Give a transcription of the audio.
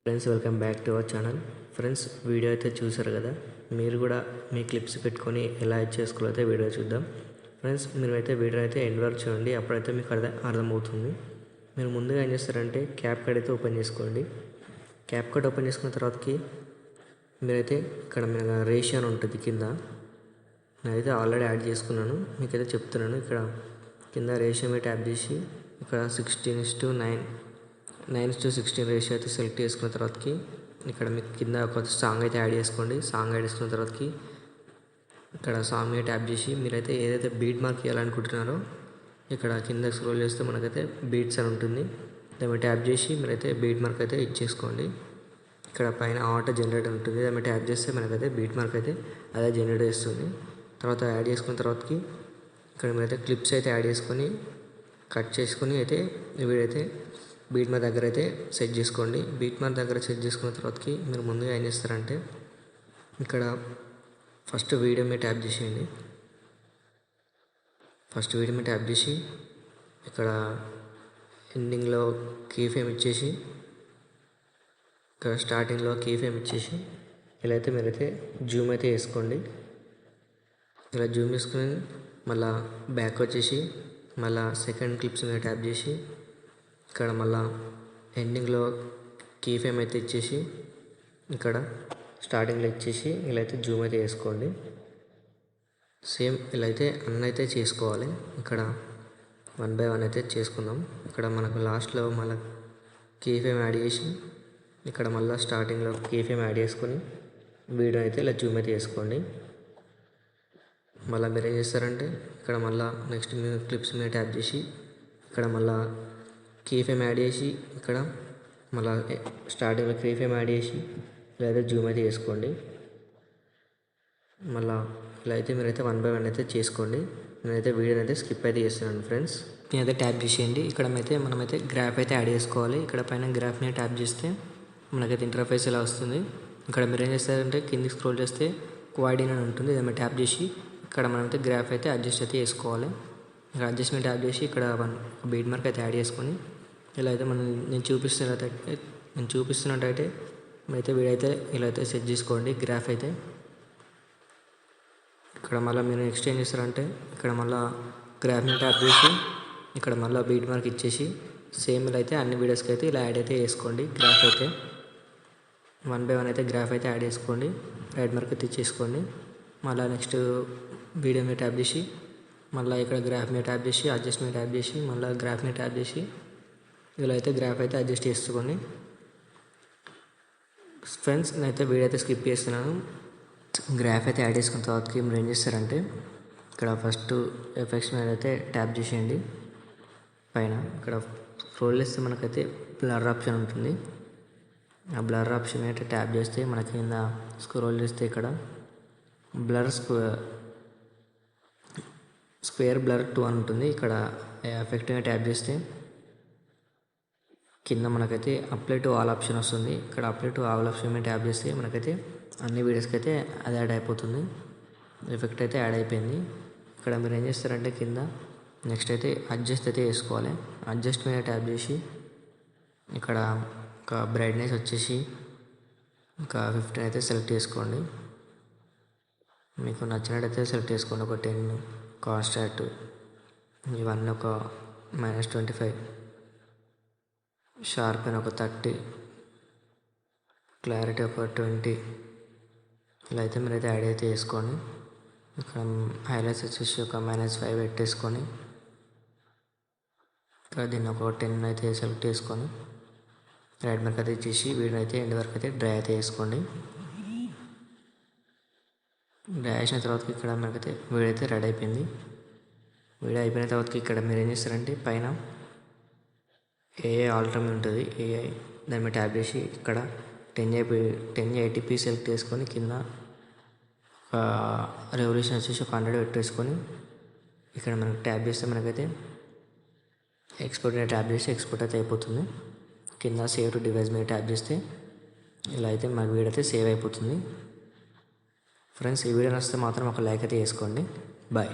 Friends welcome back to our channel. Friends video అయితే చూసారు కదా, మీరు కూడా మీ క్లిప్స్ పెట్టుకొని ఎలా యాడ్ చేసుకోవాలో అయితే వీడియో చూద్దాం. ఫ్రెండ్స్ మీరు అయితే వీడియో అయితే ఎండ్ వరకు చూడండి, అప్పుడైతే మీకు అర్థమవుతుంది. మీరు ముందుగా ఏం చేస్తారంటే క్యాప్ కట్ అయితే ఓపెన్ చేసుకోండి. క్యాప్ కట్ ఓపెన్ చేసుకున్న తర్వాతకి మీరైతే ఇక్కడ మీద రేషియో అని ఉంటుంది కింద. నేనైతే ఆల్రెడీ యాడ్ చేసుకున్నాను, మీకైతే చెప్తున్నాను. ఇక్కడ కింద రేషియో మీద ట్యాప్ చేసి ఇక్కడ 16:9 9:16 రేషియో అయితే సెలెక్ట్ చేసుకున్న తర్వాతకి ఇక్కడ మీకు కింద ఒక సాంగ్ అయితే యాడ్ చేసుకోండి. సాంగ్ యాడ్ చేసుకున్న తర్వాతకి ఇక్కడ సాంగ్ మీద ట్యాప్ చేసి మీరైతే ఏదైతే బీట్ మార్క్ ఇవ్వాలనుకుంటున్నారో ఇక్కడ కింద స్క్రోల్ చేస్తే మనకైతే బీట్స్ అని ఉంటుంది. దాని మీద ట్యాప్ చేసి మీరైతే బీట్ మార్క్ అయితే ఇచ్చేసుకోండి. ఇక్కడ పైన ఆటో జనరేట్ ఉంటుంది, దాని మీద ట్యాప్ చేస్తే మనకైతే బీట్ మార్క్ అయితే అదే జనరేట్ చేస్తుంది. తర్వాత యాడ్ చేసుకున్న తర్వాతకి ఇక్కడ మీరైతే క్లిప్స్ అయితే యాడ్ చేసుకొని కట్ చేసుకొని అయితే వీడైతే బీట్ మార్క్ దగ్గర అయితే సెట్ చేసుకోండి. బీట్ మార్క్ దగ్గర సెట్ చేసుకున్న తర్వాతకి మీరు ముందుగా ఏం చేస్తారంటే ఇక్కడ ఫస్ట్ వీడియో మీద ట్యాప్ చేసేయండి. ఫస్ట్ వీడియో మీద ట్యాప్ చేసి ఇక్కడ ఎండింగ్లో కీ ఫ్రేమ్ ఇచ్చేసి ఇక్కడ స్టార్టింగ్లో కీ ఫ్రేమ్ ఇచ్చేసి ఇలా అయితే మీరైతే జూమ్ అయితే వేసుకోండి. ఇలా జూమ్ చేసుకుని మళ్ళీ బ్యాక్ వచ్చేసి మళ్ళీ సెకండ్ క్లిప్స్ మీద ట్యాప్ చేసి ఇక్కడ మళ్ళీ ఎండింగ్లో కీ ఫ్రేమ్ అయితే ఇచ్చేసి ఇక్కడ స్టార్టింగ్లో ఇచ్చేసి ఇలా అయితే జూమ్ అయితే వేసుకోండి. సేమ్ ఇలా అయితే అన్నైతే చేసుకోవాలి. ఇక్కడ 1 by 1 అయితే చేసుకుందాం. ఇక్కడ మనకు లాస్ట్లో మళ్ళీ కీ ఫ్రేమ్ యాడ్ చేసి ఇక్కడ మళ్ళీ స్టార్టింగ్లో కీ ఫ్రేమ్ యాడ్ చేసుకొని వీడియో అయితే ఇలా జూమ్ అయితే వేసుకోండి. మళ్ళీ మీరు ఏం చేస్తారంటే ఇక్కడ మళ్ళీ నెక్స్ట్ మీరు క్లిప్స్ మీద ట్యాప్ చేసి ఇక్కడ మళ్ళీ కీ ఫ్రేమ్ యాడ్ చేసి ఇక్కడ మళ్ళీ స్టార్టింగ్లో కీ ఫ్రేమ్ యాడ్ చేసి ఇలా అయితే జూమ్ అయితే చేసుకోండి. మళ్ళీ ఇలా అయితే మీరైతే 1 by 1 అయితే చేసుకోండి. నేనైతే వీడియోని అయితే స్కిప్ అయితే చేస్తున్నాను ఫ్రెండ్స్. నేనైతే ట్యాప్ చేసేయండి. ఇక్కడ మనమైతే గ్రాఫ్ అయితే యాడ్ చేసుకోవాలి. ఇక్కడ పైన గ్రాఫ్ మీద ట్యాప్ చేస్తే మనకైతే ఇంటర్ఫేస్ ఇలా వస్తుంది. ఇక్కడ మీరు ఏం చేస్తారంటే కిందికి స్క్రోల్ చేస్తే క్వాడిన్ అని ఉంటుంది, దాని మీద ట్యాప్ చేసి ఇక్కడ మనమైతే గ్రాఫ్ అయితే అడ్జస్ట్ అయితే చేసుకోవాలి. ఇక్కడ అడ్జస్ట్మెంట్ ట్యాప్ చేసి ఇక్కడ బీట్ మార్క్ అయితే యాడ్ చేసుకొని ఇలా అయితే నేను చూపిస్తున్నట్టయితే అయితే వీడైతే ఇలా అయితే సెట్ చేసుకోండి గ్రాఫ్ అయితే. ఇక్కడ మళ్ళీ మీరు నెక్స్ట్ ఏం చేస్తారంటే ఇక్కడ మళ్ళీ గ్రాఫ్ని ట్యాప్ చేసి ఇక్కడ మళ్ళీ బీట్ మార్క్ ఇచ్చేసి సేమ్ ఇలా అయితే అన్ని వీడియోస్కి అయితే ఇలా యాడ్ అయితే చేసుకోండి. గ్రాఫ్ అయితే 1 by 1 అయితే గ్రాఫ్ అయితే యాడ్ చేసుకోండి. రైట్ మార్క్ అయితే ఇచ్చేసుకోండి. మళ్ళీ నెక్స్ట్ వీడియో మీద ట్యాప్ చేసి మళ్ళీ ఇక్కడ గ్రాఫ్ మీద ట్యాప్ చేసి అడ్జస్ట్ మీద ట్యాప్ చేసి మళ్ళీ గ్రాఫ్ మీద ట్యాప్ చేసి ఇలా అయితే గ్రాఫ్ అయితే అడ్జస్ట్ చేసుకోండి. ఫ్రెండ్స్ నేనైతే వీడియో అయితే స్కిప్ చేస్తున్నాను. గ్రాఫ్ అయితే యాడ్ చేసుకున్న తర్వాతకి మీరు ఏం చేస్తారంటే ఇక్కడ ఫస్ట్ ఎఫెక్ట్స్ మీద అయితే ట్యాప్ చేసేయండి. పైన ఇక్కడ స్క్రోల్ చేస్తే మనకైతే బ్లర్ ఆప్షన్ ఉంటుంది. ఆ బ్లర్ ఆప్షన్ అయితే ట్యాప్ చేస్తే మనకి కింద స్క్రోల్ చేస్తే ఇక్కడ బ్లర్ స్క్వేర్ బ్లర్ 2 అని ఉంటుంది. ఇక్కడ ఎఫెక్ట్ మీద ట్యాప్ చేస్తే కింద మనకైతే అప్లై టు ఆల్ ఆప్షన్ వస్తుంది. ఇక్కడ అప్లై టు ఆల్ ఆప్షన్ మీద ట్యాప్ చేస్తే మనకైతే అన్ని వీడియోస్కి అయితే అది యాడ్ అయిపోతుంది. ఎఫెక్ట్ అయితే యాడ్ అయిపోయింది. ఇక్కడ మీరు ఏం చేస్తారంటే కింద నెక్స్ట్ అయితే అడ్జస్ట్ అయితే వేసుకోవాలి. అడ్జస్ట్ మీద ట్యాప్ చేసి ఇక్కడ ఒక బ్రైట్నెస్ వచ్చేసి ఒక 15 అయితే సెలెక్ట్ చేసుకోండి. మీకు నచ్చినట్టయితే సెలెక్ట్ చేసుకోండి. ఒక 10 కాన్స్టాంట్, ఇవన్నీ ఒక -25, షార్ప్ అని ఒక 30, క్లారిటీ ఒక 20 ఇలా అయితే మీరైతే యాడ్ అయితే వేసుకోండి. ఇక్కడ హైలైట్స్ వచ్చేసి ఒక -5 పెట్టేసుకొని ఇక్కడ దీన్ని ఒక 10 అయితే సెలెక్ట్ చేసుకొని రైట్ మార్క్ అయితే ఇచ్చేసి వీడియో అయితే ఎండ్ వరకు అయితే డ్రై అయితే వేసుకోండి. డ్రై వేసిన తర్వాతకి ఇక్కడ మనకైతే వీడియో అయితే రెడీ అయిపోయింది. వీడియో అయిపోయిన తర్వాతకి ఇక్కడ మీరు ఏం చేస్తారంటే పైన ఏఐ ఆల్టర్మ్ ఉంటుంది, ఏఐ దాని మీద ట్యాప్ చేసి ఇక్కడ 1080p సెలెక్ట్ చేసుకొని కింద ఒక రెవల్యూషన్ వచ్చేసి ఒక 100 పెట్టేసుకొని ఇక్కడ మనకు ట్యాప్ చేస్తే మనకైతే ఎక్స్పోర్ట్ మీద ట్యాప్ చేసి ఎక్స్పోర్ట్ అయితే అయిపోతుంది. కింద సేవ్ టు డివైస్ మీద ట్యాప్ చేస్తే ఇలా అయితే మనకు వీడియో అయితే సేవ్ అయిపోతుంది. ఫ్రెండ్స్ ఈ వీడియో నచ్చితే మాత్రం ఒక లైక్ అయితే వేసుకోండి. బాయ్.